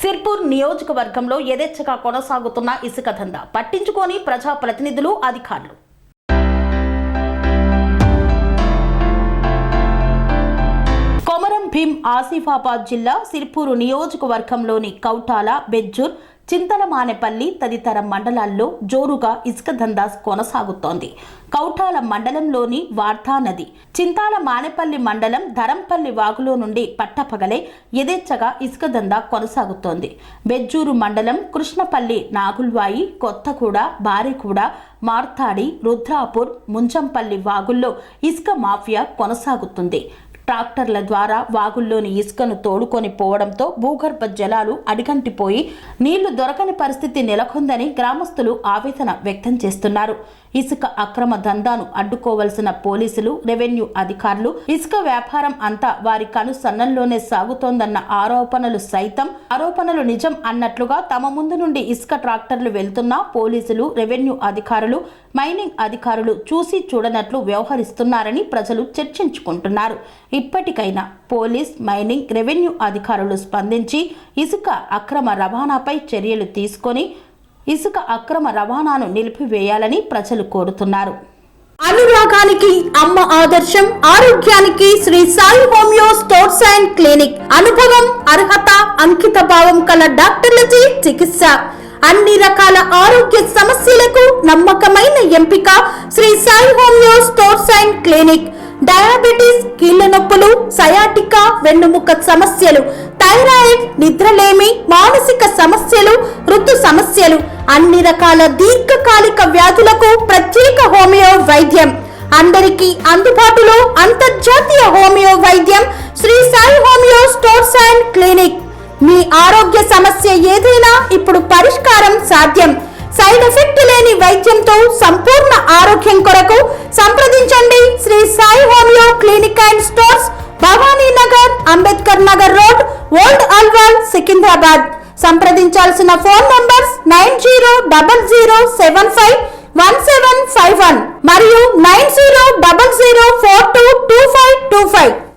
సిర్పూర్ నియోజకవర్గంలో యథేచ్ఛగా కొనసాగుతున్న ఇసుక దందా పట్టించుకోని ప్రజాప్రతినిధులు, అధికారులు. కొమరం భీం ఆసిఫాబాద్ జిల్లా సిర్పూరు నియోజకవర్గంలోని కౌటాల, బెజ్జూర్, చింతలమానేపల్లి తదితర మండలాల్లో జోరుగా ఇసుక దందా కొనసాగుతోంది. కౌటాల మండలంలోని వార్తా నది, చింతలమానేపల్లి మండలం ధరంపల్లి వాగులో నుండి పట్టపగలే యథేచ్ఛగా ఇసుక దందా కొనసాగుతోంది. బెజ్జూరు మండలం కృష్ణపల్లి, నాగుల్వాయి, కొత్తగూడ, బారిగూడ, మార్తాడి, రుద్రాపూర్, ముంచంపల్లి వాగుల్లో ఇసుక మాఫియా కొనసాగుతుంది. ట్రాక్టర్ల ద్వారా వాగుల్లోని ఇసుకను తోడుకొని పోవడంతో భూగర్భ జలాలు అడిగంటిపోయి నీళ్లు దొరకని పరిస్థితి నెలకొందని గ్రామస్తులు ఆవేదన వ్యక్తం చేస్తున్నారు. ఇసుక అక్రమ దందాను అడ్డుకోవలసిన పోలీసులు, రెవెన్యూ అధికారులు ఇసుక వ్యాపారం అంతా వారి కనుసన్నల్లోనే సాగుతోందన్న ఆరోపణలు నిజం అన్నట్లుగా తమ ముందు నుండి ఇసుక ట్రాక్టర్లు వెళ్తున్నా పోలీసులు, రెవెన్యూ అధికారులు, మైనింగ్ అధికారులు చూసి చూడనట్లు వ్యవహరిస్తున్నారని ప్రజలు చర్చించుకుంటున్నారు. ఇప్పటికైనా పోలీస్, మైనింగ్, రెవెన్యూ అధికారులు స్పందించి ఇసుక అక్రమ రవాణాపై చర్యలు తీసుకొని ఇసుక అక్రమ రవాణాను నిలిపివేయాలని ప్రజలు కోరుతున్నారు. అనురాగానికి అమ్మ ఆదర్శం, ఆరోగ్యానికి Shri Sai homeo stores and clinic. అనుభవం, అర్హత, అంకిత భావం కల డాక్టర్లచే చికిత్స. అన్ని రకాల ఆరోగ్య సమస్యలకు నమ్మకమైన ఎంపిక Shri Sai homeo stores and clinic. Diabetes, కీళ్ల నొప్పులు, సయాటికా, వెన్నుముక్క సమస్యలు, థైరాయిడ్, నిద్రలేమి, మానసిక సమస్యలు, ఋతు సమస్యలు, అన్ని రకాల దీర్ఘకాలిక వ్యాధులకు ప్రత్యేక హోమియో వైద్యం. అందరికీ అందుబాటులో అంతర్జాతీయ హోమియో వైద్యం Shri Sai homeo stores and clinic. మీ ఆరోగ్య సమస్య ఏదైనా ఇప్పుడు పరిష్కారం సాధ్యం. సైడ్ ఎఫెక్ట్ లేని వైద్యంతో సంపూర్ణ ఆరోగ్యం కొరకు సంప్రదించండి Shri Sai homeo clinic and stores, Bhavani Nagar, Ambedkar Nagar road, old Alwal, Secunderabad. సంప్రదించాల్సిన ఫోన్ నంబర్స్ 9000751751 మరియు 9000422525.